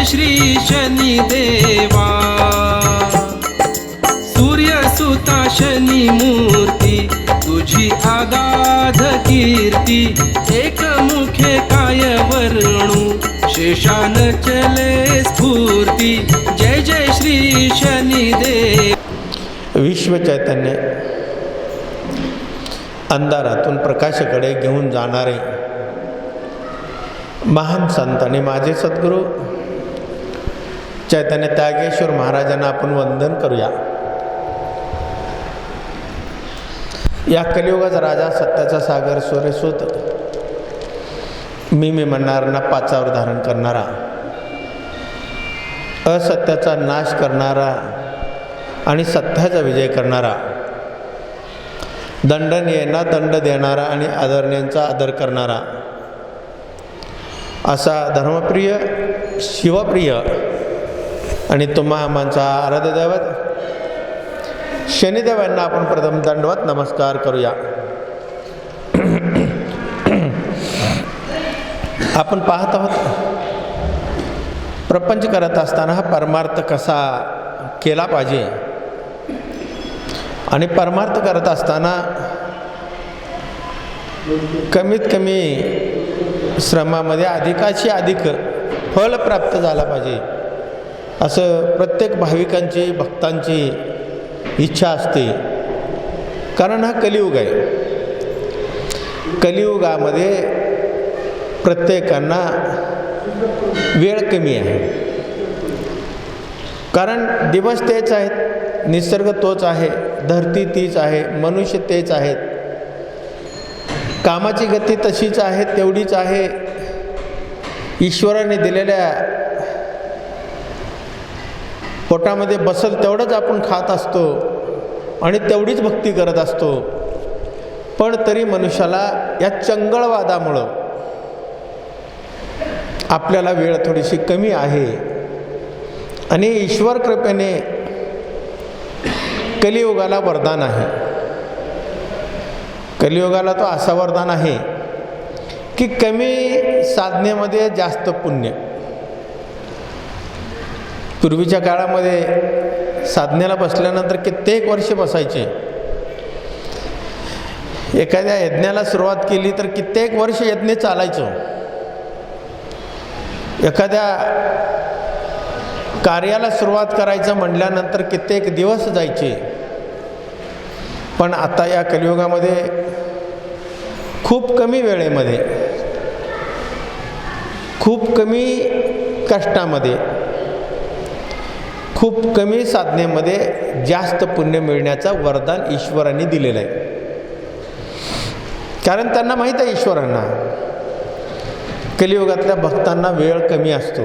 जय श्री शनिदेवा। सूर्यसुता शनी मूर्ती तुझी आगाध कीर्ती, एकमुखे काय वर्णू शेषान चले स्फूर्ती। जय जय श्री शनिदेव। विश्व चैतन्य अंधारातून प्रकाशाकडे घेऊन जाणारे महान संत आणि माझे सद्गुरू चैतन्य त्यागेश्वर महाराजांना आपण वंदन करूया। या कलियुगाचा राजा, सत्याचा सागर, सूर्यसूत, मी म्हणणाऱ्यांना पाचावर धारण करणारा, असत्याचा नाश करणारा आणि सत्याचा विजय करणारा, दंडनीयांना दंड देणारा आणि आदरणीयांचा आदर करणारा, असा धर्मप्रिय, शिवप्रिय आणि तुम्हा आमचा आराध्य दैवत शनिदेवांना आपण प्रथम दंडवत नमस्कार करूया। आपण पाहत आहोत प्रपंच करत असताना हा परमार्थ कसा केला पाहिजे आणि परमार्थ करत असताना कमीत कमी श्रमामध्ये अधिकाची अधिक फळ प्राप्त झाला पाहिजे, असं प्रत्येक भाविकांची, भक्तांची इच्छा असते। कारण हा कलियुग आहे। कलियुगामध्ये प्रत्येकांना वेळ कमी आहे, कारण दिवस तेच आहेत, निसर्ग तोच आहे, धरती तीच आहे, मनुष्य तेच आहेत, कामाची गती तशीच आहे, तेवढीच आहे। ईश्वराने दिलेल्या पोटामध्ये बसल तेवढंच आपण खात असतो आणि तेवढीच भक्ती करत असतो। पण तरी मनुष्याला या चंगळवादामुळं आपल्याला वेळ थोडीशी कमी आहे आणि ईश्वर कृपेने कलियुगाला वरदान आहे। कलियुगाला तो असा वरदान आहे की कमी साधनेमध्ये जास्त पुण्य। पूर्वीच्या काळामध्ये साधनेला बसल्यानंतर कित्येक वर्ष बसायचे। एखाद्या यज्ञाला सुरुवात केली तर कित्येक वर्ष यज्ञ चालायचं। एखाद्या कार्याला सुरुवात करायचं म्हटल्यानंतर कित्येक दिवस जायचे। पण आता या कलियुगामध्ये खूप कमी वेळेमध्ये, खूप कमी कष्टामध्ये, खूप कमी साधनेमध्ये जास्त पुण्य मिळण्याचं वरदान ईश्वरांनी दिलेलं आहे। कारण त्यांना माहीत आहे, ईश्वरांना कलियुगातल्या भक्तांना वेळ कमी असतो।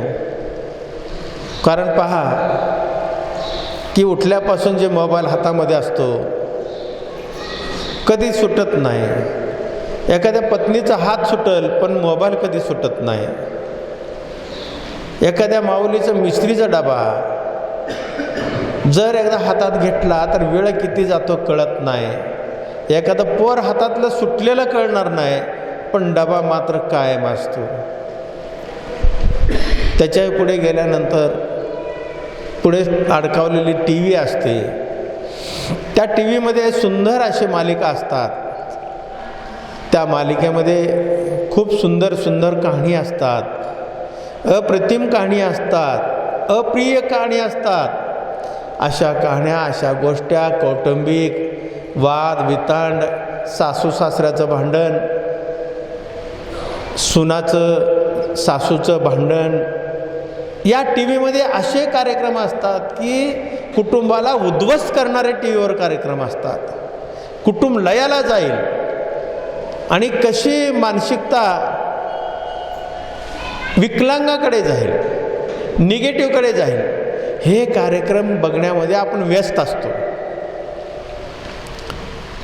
कारण पहा की उठल्यापासून जे मोबाईल हातामध्ये असतो कधी सुटत नाही। एखाद्या पत्नीचा हात सुटल पण मोबाईल कधी सुटत नाही। एखाद्या माऊलीचा मिस्त्रीचा डबा जर एकदा हातात घेतला तर वेळ किती जातो कळत नाही। एखादं पोर हातातलं सुटलेलं कळणार नाही, पण डबा मात्र कायम असतो। त्याच्या पुढे गेल्यानंतर पुढे अडकावलेली टी व्ही असते। त्या टी व्हीमध्ये सुंदर अशी मालिका असतात। त्या मालिकेमध्ये खूप सुंदर सुंदर कहाणी असतात, अप्रतिम कहाणी असतात, अप्रिय कहाणी असतात। अशा कहाण्या, अशा गोष्टी, कौटुंबिक वाद वितांड, सासू सासऱ्याचं भांडण, सुनाचं सासूचं भांडण, या टी व्हीमध्ये असे कार्यक्रम असतात की कुटुंबाला उद्ध्वस्त करणारे टी व्हीवर कार्यक्रम असतात। कुटुंब लयाला जाईल आणि कशी मानसिकता विकलांगाकडे जाईल, निगेटिव्हकडे जाईल, हे कार्यक्रम बघण्यामध्ये आपण व्यस्त असतो।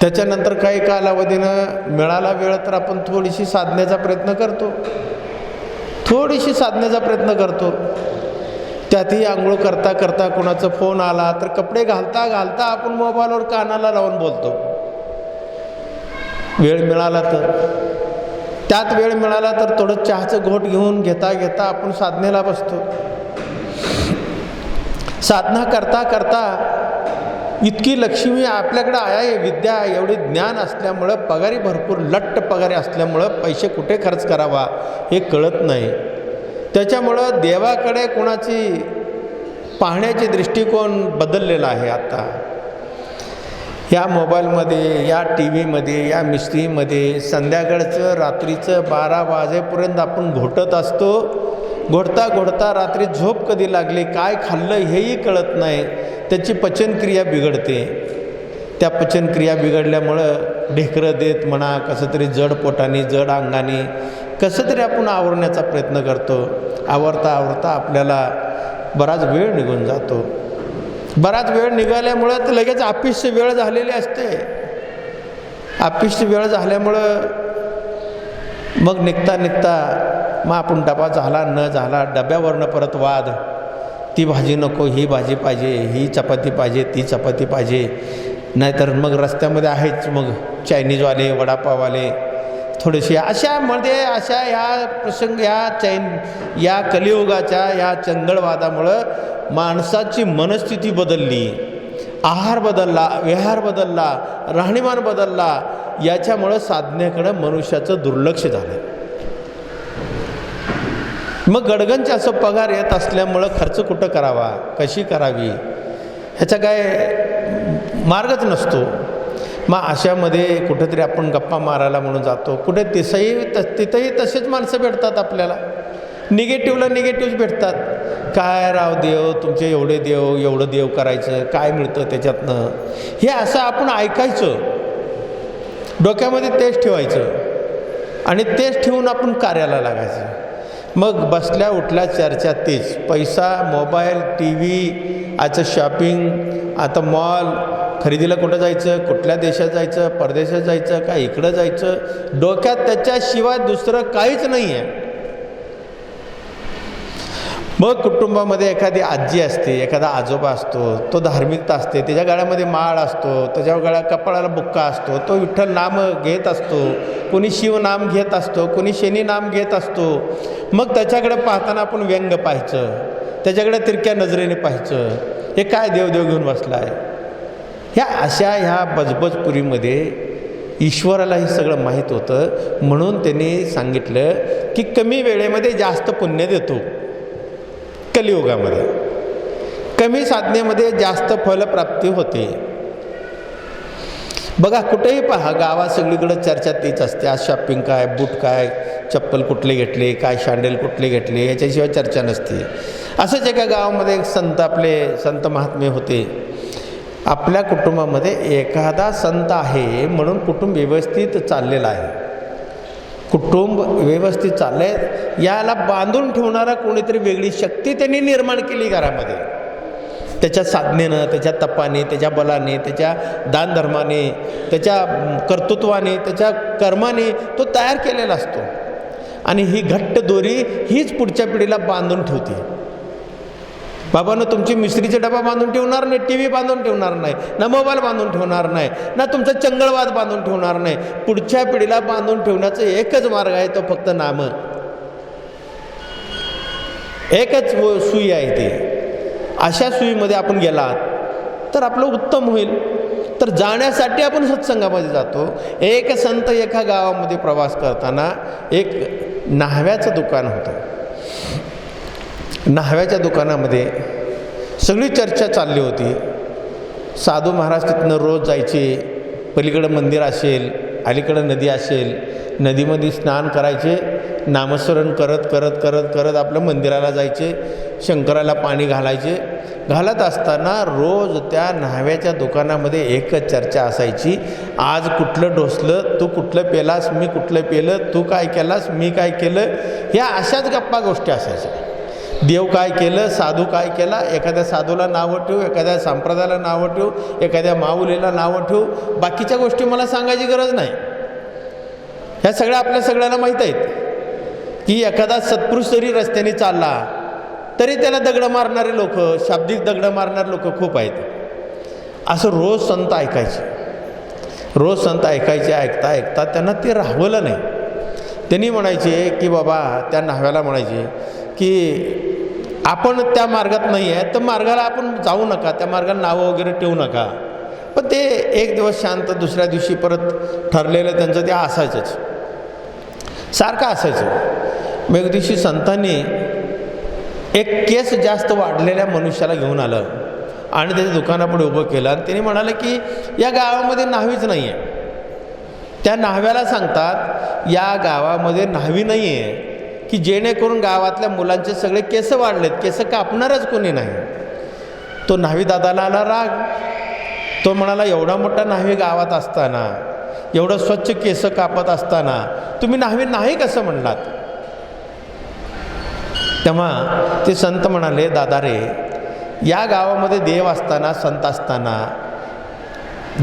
त्याच्यानंतर काही कालावधीनं मिळाला वेळ तर आपण थोडीशी साधण्याचा प्रयत्न करतो, थोडीशी साधण्याचा प्रयत्न करतो। त्यातही आंघोळ करता करता कोणाचा फोन आला तर कपडे घालता घालता आपण मोबाईलवर कानाला लावून बोलतो। वेळ मिळाला तर, त्यात वेळ मिळाला तर थोडं चहाचं घोट घेऊन घेता घेता आपण साधनेला बसतो। साधना करता करता इतकी लक्ष्मी आपल्याकडं आहे, विद्या एवढी ज्ञान असल्यामुळं, पगारी भरपूर लट्ट पगारी असल्यामुळं पैसे कुठे खर्च करावा हे कळत नाही. त्याच्यामुळं देवाकडे कोणाची पाहण्याचे दृष्टिकोन बदललेला आहे. आता या मोबाईलमध्ये, या टी व्हीमध्ये, या मिस्त्रीमध्ये संध्याकाळचं रात्रीचं 12 वाजेपर्यंत आपण घोटत असतो. घोटता घोटता रात्री झोप कधी लागली, काय खाल्लं हेही कळत नाही. त्याची पचनक्रिया बिघडते. त्या पचनक्रिया बिघडल्यामुळं ढेकरं देत म्हणा, कसं तरी जड पोटाने, जड अंगाने कसं तरी आपण आवरण्याचा प्रयत्न करतो. आवरता आवरता आपल्याला बराच वेळ निघून जातो. बराच वेळ निघाल्यामुळं तर लगेच ऑफिसची वेळ झालेली असते. ऑफिसची वेळ झाल्यामुळं मग निघता निघता मग आपण डबा झाला न झाला, डब्यावरनं परत वाद. ती भाजी नको, ही भाजी पाहिजे, ही चपाती पाहिजे, ती चपाती पाहिजे. नाहीतर मग रस्त्यामध्ये आहेच मग चायनीजवाले, वडापाववाले थोडेसे. अशामध्ये अशा ह्या प्रसंग, या कलियुगाच्या या चंगळवादामुळं माणसाची मनस्थिती बदलली, आहार बदलला, विहार बदलला, राहणीमान बदलला. याच्यामुळं साधनेकडं मनुष्याचं दुर्लक्ष झालं. मग गडगंच असं पगार येत असल्यामुळं खर्च कुठं करावा, कशी करावी ह्याचा काय मार्गच नसतो. मग अशामध्ये कुठेतरी आपण गप्पा मारायला म्हणून जातो. कुठे तिथंही तसेच माणसं भेटतात आपल्याला. निगेटिव्हला निगेटिव्ह भेटतात. काय राव देव, तुमचे एवढे देव, एवढं देव करायचं, काय मिळतं त्याच्यातनं, हे असं आपण ऐकायचं, डोक्यामध्ये तेच ठेवायचं आणि तेच ठेवून आपण कार्याला लागायचं. मग बसल्या उठल्या चर्चा तेच. पैसा, मोबाईल, टी व्ही, आजचं शॉपिंग, आता मॉल, खरेदीला कुठं जायचं, कुठल्या देशात जायचं, परदेशात जायचं का इकडं जायचं, डोक्यात त्याच्याशिवाय दुसरं काहीच नाही आहे. मग कुटुंबामध्ये एखादी आजी असते, एखादा आजोबा असतो, तो धार्मिकता असते, त्याच्या गळ्यामध्ये माळ असतो, त्याच्या गळ्यात कपाळाला बुक्का असतो, तो विठ्ठल नाम घेत असतो, कोणी शिवनाम घेत असतो, कोणी शनी नाम घेत असतो. मग त्याच्याकडे पाहताना आपण व्यंग पाहायचं, त्याच्याकडे तिरक्या नजरेने पाहायचं, हे काय देवदेव घेऊन बसला आहे. ह्या बजबजपुरीमध्ये ईश्वराला हे सगळं माहीत होतं. म्हणून त्यांनी सांगितलं की कमी वेळेमध्ये जास्त पुण्य देतो. कलियुगामध्ये कमी साधनेमध्ये जास्त फलप्राप्ती होते. बघा कुठेही पहा, गावात सगळीकडे चर्चा तीच असते. आज शॉपिंग काय, बूट काय, चप्पल कुठले घेतले, काय शँडेल कुठले घेतले, याच्याशिवाय चर्चा नसते. असंच एका गावामध्ये एक संत, आपले संत महात्मे होते. आपल्या कुटुंबामध्ये एखादा संत आहे म्हणून कुटुंब व्यवस्थित चाललेलं आहे. कुटुंब व्यवस्थित चाललं आहे, याला बांधून ठेवणारा कोणीतरी वेगळी शक्ती त्यांनी निर्माण केली घरामध्ये. त्याच्या साधनेनं, त्याच्या तपाने, त्याच्या बलाने, त्याच्या दानधर्माने, त्याच्या कर्तृत्वाने, त्याच्या कर्माने तो तयार केलेला असतो. आणि ही घट्ट दोरी हीच पुढच्या पिढीला बांधून ठेवते. बाबांनो, तुमची मिस्त्रीचा डबा बांधून ठेवणार नाही, टी व्ही बांधून ठेवणार नाही, ना मोबाईल बांधून ठेवणार नाही, ना तुमचा चंगळवाद बांधून ठेवणार नाही. पुढच्या पिढीला बांधून ठेवण्याचा एकच मार्ग आहे, तो फक्त नाम. एकच सुई आहे ती. अशा सुईमध्ये आपण गेलात तर आपलं उत्तम होईल. तर जाण्यासाठी आपण सत्संगामध्ये जातो. एक संत एका गावामध्ये प्रवास करताना एक न्हाव्याचं दुकान होतं. न्हाव्याच्या दुकानामध्ये सगळी चर्चा चालली होती. साधू महाराज तिथनं रोज जायचे. पलीकडं मंदिर असेल, अलीकडं नदी असेल, नदीमध्ये स्नान करायचे, नामस्मरण करत करत करत करत आपलं मंदिराला जायचे, शंकराला पाणी घालायचे. घालत असताना रोज त्या न्हाव्याच्या दुकानामध्ये एकच चर्चा असायची. आज कुठलं ढोसलं, तू कुठलं पेलास, मी कुठलं पेलं, तू काय केलास, मी काय केलं, ह्या अशाच गप्पा गोष्टी असायच्या. देव काय केलं, साधू काय केला, एखाद्या साधूला नावं ठेवू, एखाद्या संप्रदायाला नावं ठेवू, एखाद्या माऊलीला नावं ठेवू. बाकीच्या गोष्टी मला सांगायची गरज नाही. ह्या सगळ्या आपल्या सगळ्यांना माहीत आहेत की एखादा सत्पुरुष जरी रस्त्याने चालला तरी त्याला दगडं मारणारे लोक, शाब्दिक दगडं मारणारे लोक खूप आहेत. असं रोज संत ऐकायचे. रोज संत ऐकायचे. ऐकता ऐकता त्यांना ते राहवलं नाही. त्यांनी म्हणायचे की बाबा, त्या न्हाव्याला म्हणायचे की आपण त्या मार्गात नाही आहे तर मार्गाला आपण जाऊ नका, त्या मार्गाला नावं वगैरे ठेवू नका. पण ते एक दिवस शांत, दुसऱ्या दिवशी परत ठरलेलं त्यांचं ते असायचंच, सारखं असायचं. मग एक दिवशी संतांनी एक केस जास्त वाढलेल्या मनुष्याला घेऊन आलं आणि त्याच्या दुकानापुढे उभं केलं आणि त्याने म्हणाले की या गावामध्ये न्हावीच नाही आहे. त्या न्हाव्याला सांगतात या गावामध्ये न्हावी नाही आहे की जेणेकरून गावातल्या मुलांचे सगळे केस वाढलेत, केस कापणारच कोणी नाही. तो न्हावी दादाला आला राग. तो म्हणाला एवढा मोठा न्हावी गावात असताना, एवढं स्वच्छ केस कापत असताना तुम्ही न्हावी नाही कसं म्हणलात. तेव्हा ते संत म्हणाले दादा रे, या गावामध्ये देव असताना, संत असताना,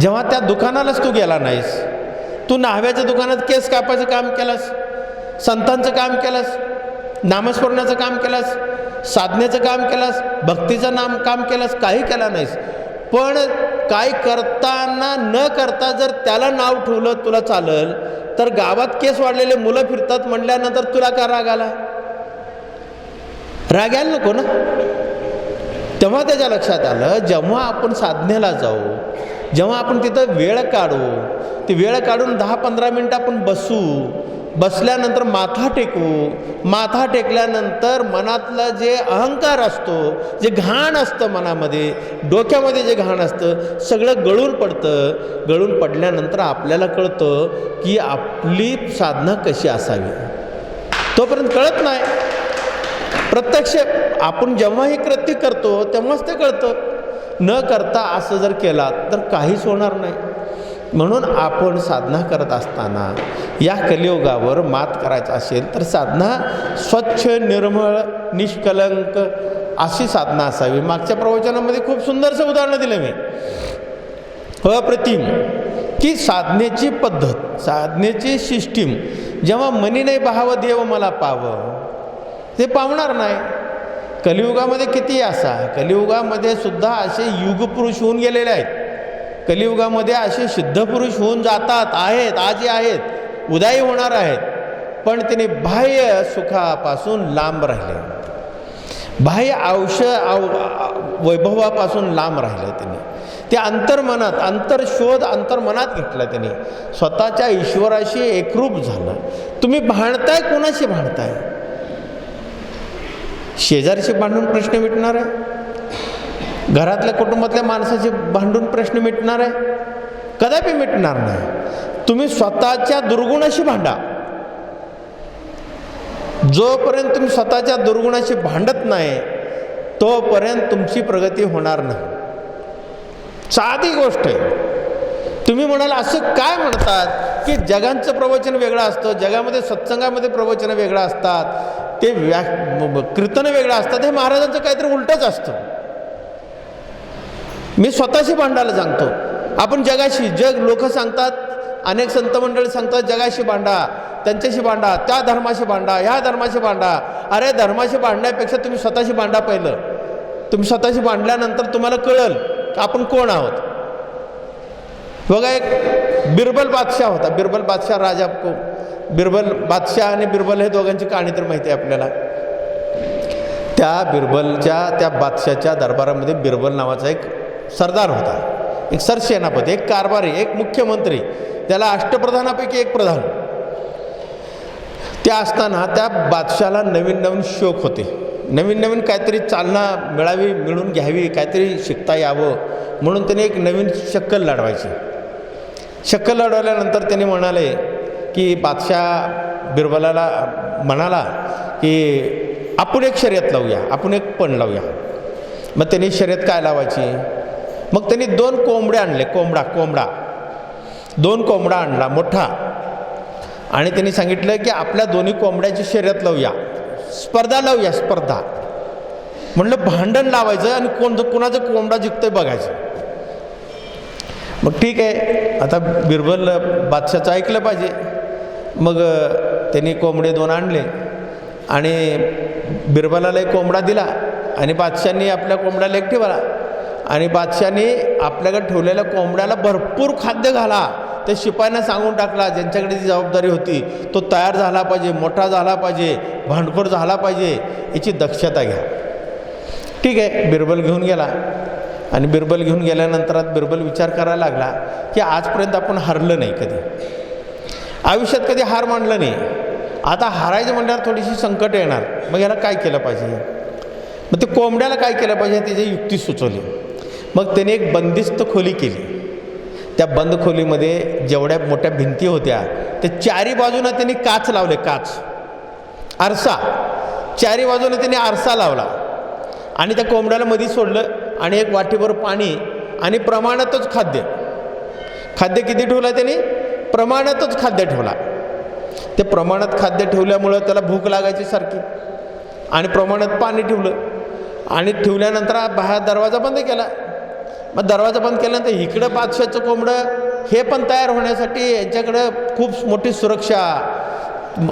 जेव्हा त्या दुकानालाच तू गेला नाहीस, तू न्हाव्याच्या दुकानात केस कापायचं काम केलंस, संतांचं काम केलंस, नामस्मरणाचं काम केलंस, साधनेचं काम केलंस, भक्तीचं काम केलंस, काही केलं नाहीस. पण काही करताना न करता जर त्याला नाव ठेवलं तुला चालेल, तर गावात केस वाढलेले मुलं फिरतात म्हटल्यानंतर तुला का राग आला? राग यायला नको ना. तेव्हा त्याच्या लक्षात आलं जेव्हा आपण साधनेला जाऊ, जेव्हा आपण तिथं वेळ काढू, ती वेळ काढून 10-15 मिनटं आपण बसू, बसल्यानंतर माथा टेकू, माथा टेकल्यानंतर मनातलं जे अहंकार असतो, जे घाण असतं मनामध्ये, डोक्यामध्ये जे घाण असतं सगळं गळून पडतं. गळून पडल्यानंतर आपल्याला कळतं की आपली साधना कशी असावी. तोपर्यंत कळत नाही. प्रत्यक्ष आपण जेव्हा हे कृत्य करतो तेव्हाच ते कळतं. न करता असं जर केला तर काहीच होणार नाही. म्हणून आपण साधना करत असताना या कलियुगावर मात करायचं असेल तर साधना स्वच्छ, निर्मळ, निष्कलंक अशी साधना असावी. मागच्या प्रवचनामध्ये खूप सुंदरसं उदाहरण दिलं मी, अप्रतिम, की साधनेची पद्धत, साधनेची सिस्टीम जेव्हा मनी नाही पाहावं देव मला पाहावं, ते पावणार नाही. कलियुगामध्ये किती असा, कलियुगामध्ये सुद्धा असे युगपुरुष होऊन गेलेले आहेत. कलियुगामध्ये असे सिद्धपुरुष होऊन जातात, आहेत, आजही आहेत, उद्याही होणार आहेत. पण त्याने बाह्य सुखापासून लांब राहिले, बाह्य वैभवापासून लांब राहिले. त्याने ते अंतर्मनात, अंतर्शोध अंतर्मनात घेतला. त्याने स्वतःच्या ईश्वराशी एकरूप झालं. तुम्ही भांडताय, कोणाशी भांडताय? शेजारीशी भांडून प्रश्न मिटणार आहे? घरातल्या कुटुंबातल्या माणसाशी भांडून प्रश्न मिटणार आहे? कदापि मिटणार नाही. तुम्ही स्वतःच्या दुर्गुणाशी भांडा. जोपर्यंत तुम्ही स्वतःच्या दुर्गुणाशी भांडत नाही तोपर्यंत तुमची प्रगती होणार नाही. साधी गोष्ट आहे. तुम्ही म्हणाल असं काय म्हणतात की जगांचं प्रवचन वेगळं असतं, जगामध्ये सत्संगामध्ये प्रवचन वेगळं असतात, ते कीर्तन वेगळं असतात. हे महाराजांचं काहीतरी उलटच असतं. मी स्वतःशी भांडायला सांगतो. आपण जगाशी, जग लोक सांगतात, अनेक संत मंडळी सांगतात जगाशी भांडा, त्यांच्याशी भांडा, त्या धर्माशी भांडा, ह्या धर्माशी भांडा. अरे धर्माशी भांडण्यापेक्षा तुम्ही स्वतःशी भांडा. पहिलं तुम्ही स्वतःशी भांडल्यानंतर तुम्हाला कळेल की आपण कोण आहोत. बघा, एक बिरबल बादशाह होता. बिरबल बादशाह राजा, बिरबल बादशाह आणि बिरबल हे दोघांची कहाणी तर माहिती आहे आपल्याला. त्या बिरबलच्या, त्या बादशाहच्या दरबारामध्ये बिरबल नावाचा एक सरदार होता, एक सरसेनापती, एक कारभारी, एक मुख्यमंत्री, त्याला अष्टप्रधानापैकी एक प्रधान. त्या असताना त्या बादशाहाला नवीन नवीन शौक होते, नवीन नवीन काहीतरी चालना मिळावी, मिळून घ्यावी, काहीतरी शिकता यावं म्हणून त्याने एक नवीन शक्कल लढवायची. शक्कल लढवल्यानंतर त्याने म्हणाले की बादशाह बिरबलाला म्हणाला की आपण एक शर्यत लावूया, आपण एक पण लावूया. मग त्यांनी शर्यत काय लावायची? मग त्यांनी 2 कोंबडे आणले, कोंबडा 2 कोंबडा आणला मोठा, आणि त्यांनी सांगितलं की आपल्या दोन्ही कोंबड्याची शर्यत लावूया, स्पर्धा लावूया, स्पर्धा. म्हणलं भांडण लावायचं आणि कोणाचं कोंबडा जिंकतंय बघायचं. मग ठीक आहे, आता बिरबल बादशाहचं ऐकलं पाहिजे. मग त्यांनी कोंबडे 2 आणले आणि बिरबलाला एक कोंबडा दिला आणि बादशाहनी आपल्या कोंबड्याला एक ठेवला. आणि बादशाहनी आपल्याकडे ठेवलेल्या कोंबड्याला भरपूर खाद्य घाला. त्या शिपायांना सांगून टाकला, ज्यांच्याकडे ती जबाबदारी होती, तो तयार झाला पाहिजे, मोठा झाला पाहिजे, भांडखोर झाला पाहिजे, याची दक्षता घ्या. ठीक आहे, बिरबल घेऊन गेला. आणि बिरबल घेऊन गेल्यानंतर बिरबल विचार करायला लागला की आजपर्यंत आपण हरलं नाही, कधी आयुष्यात कधी हार मानलं नाही. आता हारायचं म्हणल्यावर थोडीशी संकट येणार. मग याला काय केलं पाहिजे? मग ते कोंबड्याला काय केलं पाहिजे त्याची युक्ती सुचवली. मग त्याने एक बंदिस्त खोली केली. त्या बंद खोलीमध्ये जेवढ्या मोठ्या भिंती होत्या त्या चारी बाजूनं त्यांनी काच लावले, काच, आरसा, चारी बाजूने त्यांनी आरसा लावला. आणि त्या कोंबड्याला मध्ये सोडलं आणि एक वाटीभर पाणी आणि प्रमाणातच खाद्य. खाद्य किती ठेवलं त्यांनी? प्रमाणातच खाद्य ठेवला. ते प्रमाणात खाद्य ठेवल्यामुळं त्याला भूक लागायची सारखी. आणि प्रमाणात पाणी ठेवलं आणि ठेवल्यानंतर बाहेर दरवाजा बंद केला. मग दरवाजा बंद केल्यानंतर इकडं बादशाचं कोंबडं हे पण तयार होण्यासाठी यांच्याकडं खूप मोठी सुरक्षा,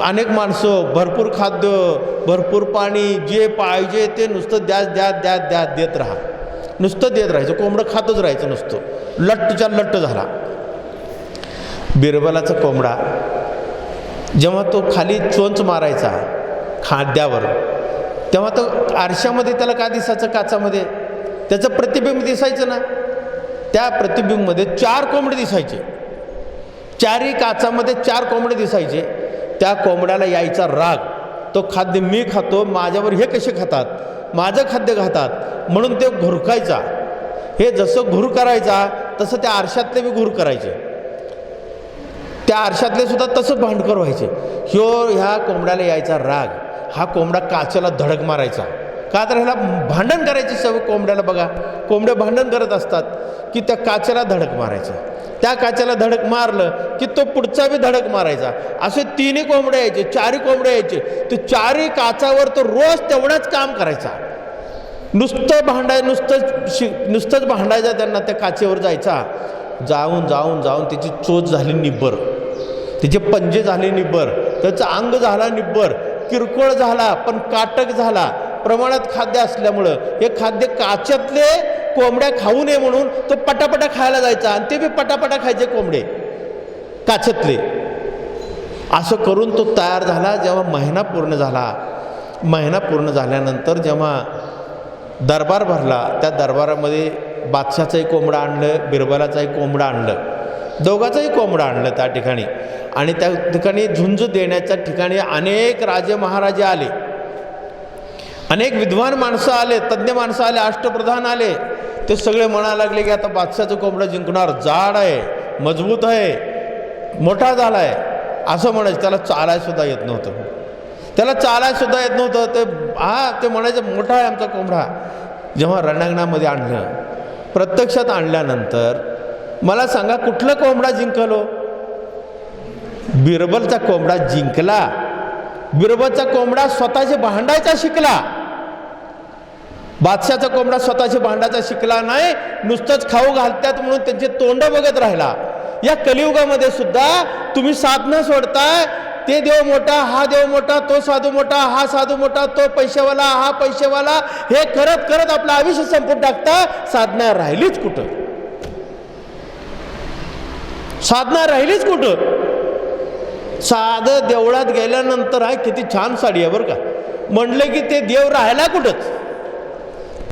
अनेक माणसं, भरपूर खाद्य, भरपूर पाणी, जे पाहिजे ते नुसतं देत राहा, नुसतं देत राहायचं. कोंबडं खातच राहायचं नुसतं, लट्टच्या लट्ट झाला. बिरबलाचा कोंबडा जेव्हा तो खाली चोंच मारायचा खाद्यावर, तेव्हा तो आरशामध्ये त्याला काय दिसायचं? काचामध्ये त्याचं प्रतिबिंब दिसायचं ना. त्या प्रतिबिंबमध्ये 4 कोंबडे दिसायचे. चारही काचामध्ये 4 कोंबडे दिसायचे. त्या कोंबड्याला यायचा राग. तो खाद्य मी खातो, माझ्यावर हे कसे खातात, माझं खाद्य खातात, म्हणून ते घुरकायचा. हे जसं घुर करायचा तसं त्या आरशातले बी घुर करायचे. त्या आरशातले सुद्धा तसं भांडखोर व्हायचे. ह्या कोंबड्याला यायचा राग. हा कोंबडा काचेला धडक मारायचा. का तर ह्याला भांडण करायची सवय कोंबड्याला. बघा, कोंबडे भांडण करत असतात की त्या काचेला धडक मारायचं. त्या काचेला धडक मारलं की तो पुढचा बी धडक मारायचा. असे 3 कोंबडे यायचे, 4 कोंबडे यायचे. ते 4 काचावर तो रोज तेवढंच काम करायचा. नुसतंच भांडायचा त्यांना. त्या काचेवर जायचा. जाऊन त्याची चोच झाली निब्बर, त्याचे पंजे झाले निब्बर, त्याचं अंग झाला निब्बर, किरकोळ झाला पण काटक झाला. प्रमाणात खाद्य असल्यामुळं हे खाद्य काच्यातले कोंबड्या खाऊ नये म्हणून तो पटापटा खायला जायचा. आणि ते बी पटापटा खायचे कोंबडे काच्यातले. असं करून तो तयार झाला. जेव्हा महिना पूर्ण झाला, महिना पूर्ण झाल्यानंतर जेव्हा दरबार भरला, त्या दरबारामध्ये बादशाचाही कोंबडा आणलं, बिरबलाचाही कोंबडा आणलं, दोघाचाही कोंबडा आणलं त्या ठिकाणी. आणि त्या ठिकाणी झुंज देण्याच्या ठिकाणी अनेक राजे महाराजे आले, अनेक विद्वान माणसं आले, तज्ज्ञ माणसं आले, अष्टप्रधान आले. ते सगळे म्हणायला लागले की आता बादशाचं कोंबडा जिंकणार, जाड आहे, मजबूत आहे, मोठा झाला आहे, असं म्हणायचं. त्याला चालायसुद्धा येत नव्हतं. ते म्हणायचं मोठा आहे आमचा कोंबडा. जेव्हा रणांगणामध्ये आणलं, प्रत्यक्षात आणल्यानंतर मला सांगा कुठला कोंबडा जिंकलो? बिरबलचा कोंबडा जिंकला. बिरबलचा कोंबडा स्वतःचे भांडायचा शिकला. बादशाचा कोंबडा स्वतःचे भांडायचा शिकला नाही, नुसतंच खाऊ घालतात म्हणून त्यांचे तोंड बघत राहिला. या कलियुगामध्ये सुद्धा तुम्ही साधना सोडताय. ते देव मोठा, हा देव मोठा, तो साधू मोठा, हा साधू मोठा, तो पैसेवाला, हा पैसेवाला, हे करत करत आपलं आयुष्य संपून टाकता. साधना राहिलीच कुठं? साधना राहिलीच कुठं? साधं देवळात गेल्यानंतर आहे किती छान साडी आहे बरं का, म्हणलं की ते देव राहायला कुठंच.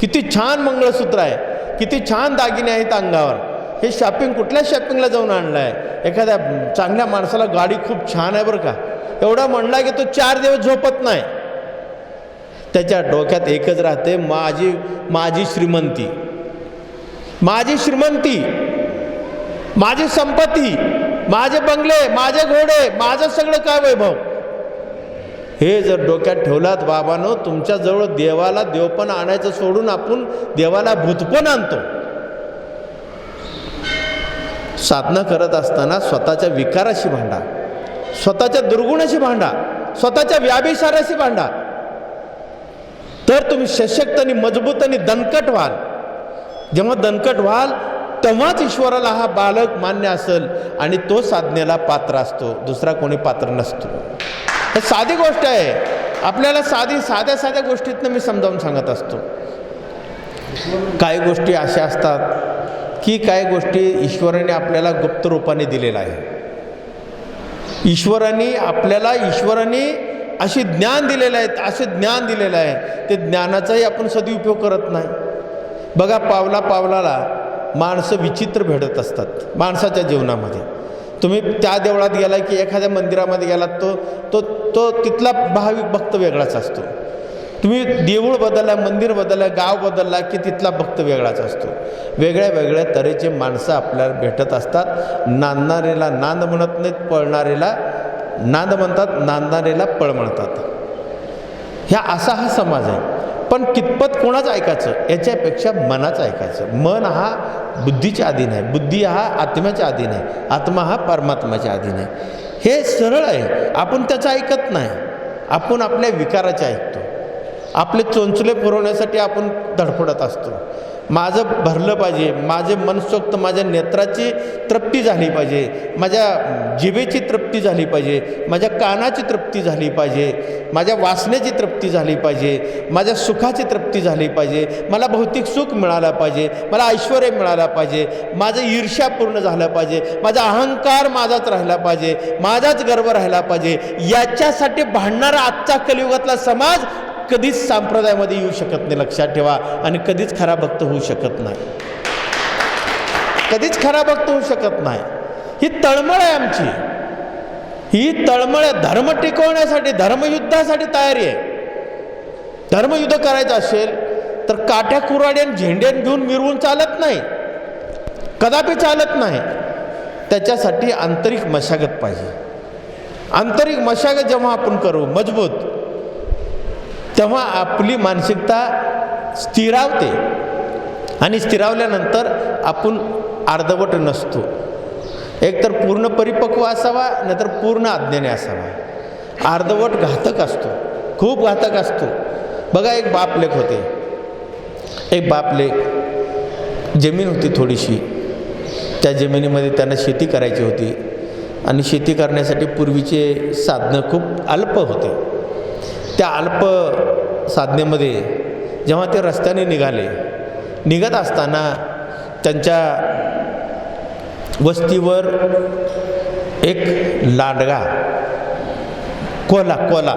किती छान मंगळसूत्र आहे, किती छान दागिने आहेत अंगावर. हे शॉपिंग कुठल्या शॉपिंगला जाऊन आणलं आहे? एखाद्या चांगल्या माणसाला गाडी खूप छान आहे बरं का, एवढा म्हणला की तो 4 दिवस झोपत नाही. त्याच्या डोक्यात एकच राहते, माझी श्रीमंती, माझी श्रीमंती, माझी संपत्ती, माझे बंगले, माझे घोडे, माझं सगळं काय वैभव. हे जर डोक्यात ठेवलात बाबांनो, तुमच्याजवळ देवाला देवपण आणायचं सोडून आपण देवाला भूतपण आणतो. साधना करत असताना स्वतःच्या विकाराशी भांडा, स्वतःच्या दुर्गुणाशी भांडा, स्वतःच्या व्याभिचाराशी भांडा, तर तुम्ही सशक्त आणि मजबूत आणि दणकट व्हाल. जेव्हा दणकट व्हाल तेव्हाच ईश्वराला हा बालक मान्य असेल आणि तो साधनेला पात्र असतो, दुसरा कोणी पात्र नसतो. हे साधी गोष्ट आहे. आपल्याला साध्या गोष्टीतनं मी समजावून सांगत असतो. काही गोष्टी अशा असतात की काही गोष्टी ईश्वराने आपल्याला गुप्त रूपाने दिलेला आहे. ईश्वराने असे ज्ञान दिलेलं आहे, ते ज्ञानाचाही आपण सदुपयोग करत नाही. बघा, पावला पावलाला माणसं विचित्र भेटत असतात माणसाच्या जीवनामध्ये. तुम्ही त्या देवळात गेला की एखाद्या मंदिरामध्ये गेलात तो तो तो तिथला भाविक भक्त वेगळाच असतो. तुम्ही देऊळ बदलला, मंदिर बदलला, गाव बदलला की तिथला भक्त वेगळाच असतो. वेगळ्या वेगळ्या तऱ्हेचे माणसं आपल्याला भेटत असतात. नांदणारेला नांद म्हणत नाहीत, पळणारेला नांद म्हणतात, नांदणारेला पळ म्हणतात. ह्या असा हा समाज आहे. पण कितपत कोणाचं ऐकायचं, याच्यापेक्षा मनाचं ऐकायचं. मन हा बुद्धीच्या अधीन आहे, बुद्धी हा आत्म्याच्या अधीन आहे, आत्मा हा परमात्म्याच्या अधीन आहे. हे सरळ आहे. आपण त्याचं ऐकत नाही, आपण आपल्या विकाराचे ऐकतो. आपले चोंचले पुरवण्यासाठी आपण धडपडत असतो. माझं भरलं पाहिजे, माझे मनसोक्त, माझ्या नेत्राची तृप्ती झाली पाहिजे, माझ्या जिभेची तृप्ती झाली पाहिजे, माझ्या कानाची तृप्ती झाली पाहिजे, माझ्या वासनेची तृप्ती झाली पाहिजे, माझ्या सुखाची तृप्ती झाली पाहिजे, मला भौतिक सुख मिळालं पाहिजे, मला ऐश्वर्य मिळालं पाहिजे, माझं ईर्ष्या पूर्ण झालं पाहिजे, माझा अहंकार माझाच राहिला पाहिजे, माझाच गर्व राहिला पाहिजे. याच्यासाठी भांडणारा आजचा कलियुगातला समाज कधीच संप्रदायामध्ये येऊ शकत नाही, लक्षात ठेवा. आणि कधीच खरा भक्त होऊ शकत नाही, कधीच खरा भक्त होऊ शकत नाही. ही तळमळ आहे आमची, ही तळमळ आहे. धर्म टिकवण्यासाठी, धर्मयुद्धासाठी तयारी आहे. धर्मयुद्ध करायचं असेल तर काठ्या कुऱ्हाड्यान झेंड्यान घेऊन मिरवून चालत नाही, कदापि चालत नाही. त्याच्यासाठी आंतरिक मशागत पाहिजे. आंतरिक मशागत जेव्हा आपण करू मजबूत, तेव्हा आपली मानसिकता स्थिरावते. आणि स्थिरावल्यानंतर आपण अर्धवट नसतो. एकतर पूर्ण परिपक्व असावा, नाहीतर पूर्ण अज्ञानी असावा. अर्धवट घातक असतो, खूप घातक असतो. बघा, एक बापलेख होते. एक बापलेख, जमीन होती थोडीशी. त्या जमिनीमध्ये त्यांना शेती करायची होती. आणि शेती करण्यासाठी पूर्वीचे साधनं खूप अल्प होते. त्या अल्प साधनेमध्ये जेव्हा ते रस्त्याने निघत असताना त्यांच्या वस्तीवर एक लांडगा कोला आला.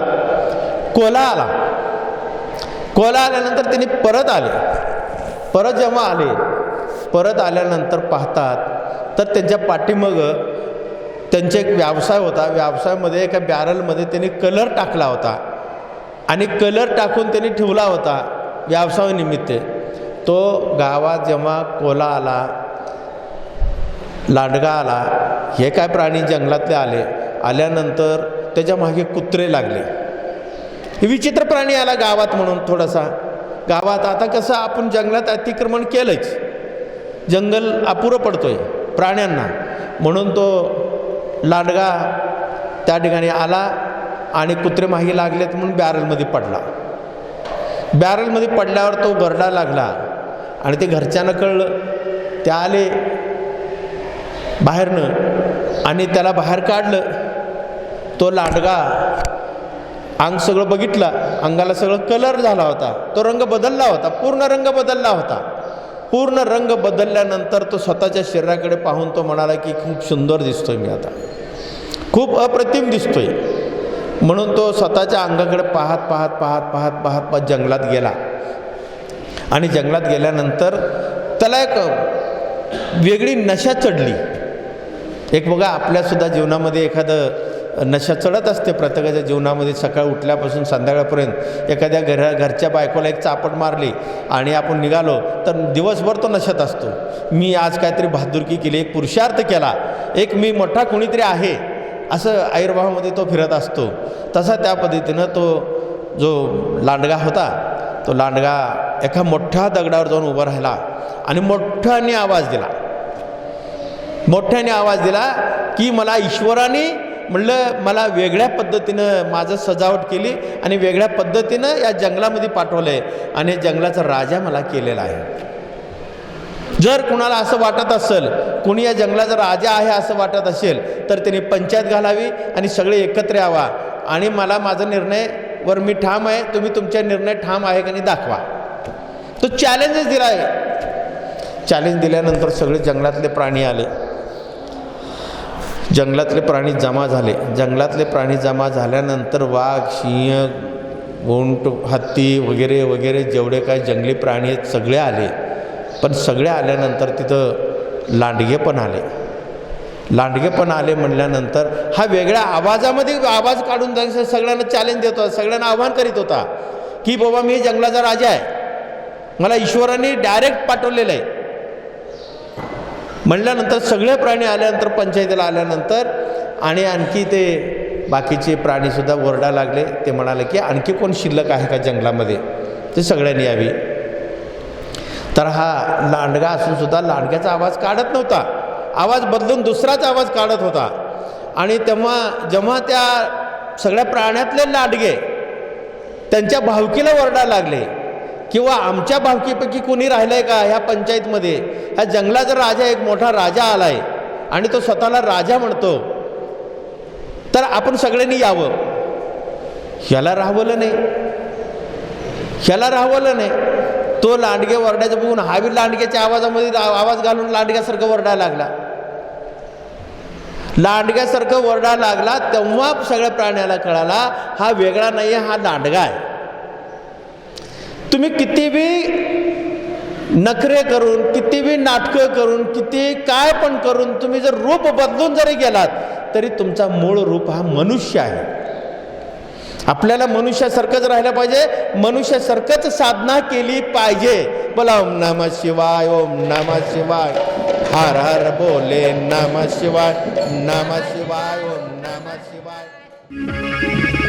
कोला आल्यानंतर त्यांनी परत आल्यानंतर पाहतात तर त्यांच्या पाठीमागं त्यांचा एक व्यवसाय होता. व्यवसायामध्ये एका बॅरलमध्ये त्यांनी कलर टाकला होता आणि कलर टाकून त्यांनी ठेवला होता व्यवसायानिमित्त. तो गावात जेव्हा कोला आला, लांडगा आला, हे काय प्राणी जंगलातले आल्यानंतर त्याच्या मागे कुत्रे लागले. हे विचित्र प्राणी आला गावात म्हणून. थोडासा गावात आता कसं आपण जंगलात अतिक्रमण केलंच, जंगल अपुरं पडतोय प्राण्यांना, म्हणून तो लांडगा त्या ठिकाणी आला आणि कुत्रे मागे लागलेत म्हणून बॅरलमध्ये पडला. बॅरलमध्ये पडल्यावर तो गरडा लागला आणि ते घरच्यांना कळलं. ते आले बाहेरनं आणि त्याला बाहेर काढलं. तो लांडगा अंग सगळं बघितलं, अंगाला सगळं कलर झाला होता, तो रंग बदलला होता, पूर्ण रंग बदलला होता. पूर्ण रंग बदलल्यानंतर तो स्वतःच्या शरीराकडे पाहून तो म्हणाला की खूप सुंदर दिसतोय मी आता, खूप अप्रतिम दिसतोय. म्हणून तो स्वतःच्या अंगाकडे पाहत जंगलात गेला. आणि जंगलात गेल्यानंतर त्याला एक वेगळी नशा चढली. एक बघा, आपल्यासुद्धा जीवनामध्ये एखादं नशा चढत असते प्रत्येकाच्या जीवनामध्ये. सकाळ उठल्यापासून संध्याकाळपर्यंत एखाद्या घरच्या बायकोला एक चापट मारली आणि आपण निघालो तर दिवसभर तो नशेत असतो. मी आज काहीतरी बहादुरकी केली, एक पुरुषार्थ केला, एक मी मोठा कोणीतरी आहे असं आयुर्भावामध्ये तो फिरत असतो. तसा त्या पद्धतीनं तो जो लांडगा होता, तो लांडगा एका मोठ्या दगडावर जाऊन उभा राहिला आणि मोठ्याने आवाज दिला की मला ईश्वराने म्हणलं मला वेगळ्या पद्धतीनं माझं सजावट केली आणि वेगळ्या पद्धतीनं या जंगलामध्ये पाठवलं आहे आणि जंगलाचा राजा मला केलेला आहे. जर कुणाला असं वाटत असेल, कुणी या जंगलाचा राजा आहे असं वाटत असेल, तर त्यांनी पंचायत घालावी आणि सगळे एकत्र यावा आणि मला माझा निर्णयवर मी ठाम आहे, तुम्ही तुमच्या निर्णय ठाम आहे का नाही दाखवा. तो चॅलेंजच दिला आहे. चॅलेंज दिल्यानंतर सगळे जंगलातले प्राणी आले, जंगलातले प्राणी जमा झाले. जंगलातले प्राणी जमा झाल्यानंतर वाघ, सिंह, ऊंट, हत्ती वगैरे वगैरे जेवढे काय जंगली प्राणी आहेत सगळे आले. पण सगळे आल्यानंतर तिथं लांडगे पण आले. लांडगे पण आले म्हणल्यानंतर हा वेगळ्या आवाजामध्ये आवाज काढून सगळ्यांना चॅलेंज देत होता, सगळ्यांना आव्हान करीत होता की बाबा मी जंगलाचा राजा आहे, मला ईश्वराने डायरेक्ट पाठवलेलं आहे. म्हणल्यानंतर सगळे प्राणी आल्यानंतर पंचायतीला आल्यानंतर आणि आणखी ते बाकीचे प्राणीसुद्धा ओरडा लागले. ते म्हणाले की आणखी कोण शिल्लक आहे का जंगलामध्ये, ते सगळ्यांनी यावी. तर हा लांडगा असूनसुद्धा लांडग्याचा आवाज काढत नव्हता, आवाज बदलून दुसराच आवाज काढत होता. आणि जेव्हा त्या सगळ्या प्राण्यातले लांडगे त्यांच्या भावकीला ओरडा लागले किंवा आमच्या भावकीपैकी कोणी राहिलं आहे का ह्या पंचायतमध्ये, ह्या जंगलाचा राजा, एक मोठा राजा आला आहे आणि तो स्वतःला राजा म्हणतो, तर आपण सगळ्यांनी यावं. ह्याला राहवलं नाही, ह्याला राहवलं नाही. तो लांडगे वरडायचं बघून हा बी लांडग्याच्या आवाजामध्ये आवाज घालून लांडग्यासारखं वरडायला लागला. लांडग्यासारखं वरडायला लागला तेव्हा सगळ्या प्राण्याला कळाला हा वेगळा नाही आहे, हा लांडगा आहे. तुम्ही किती बी नखरे करून, किती बी नाटकं करून, किती काय पण करून तुम्ही जर रूप बदलून जरी गेलात तरी तुमचा मूळ रूप हा मनुष्य आहे. आपल्याला मनुष्यासारखंच राहिलं पाहिजे, मनुष्यासारखंच साधना केली पाहिजे. बोला ओम नमः शिवाय, ओम नमः शिवाय, हर हर बोले नमः शिवाय, नमः शिवाय, ओम नमः शिवाय.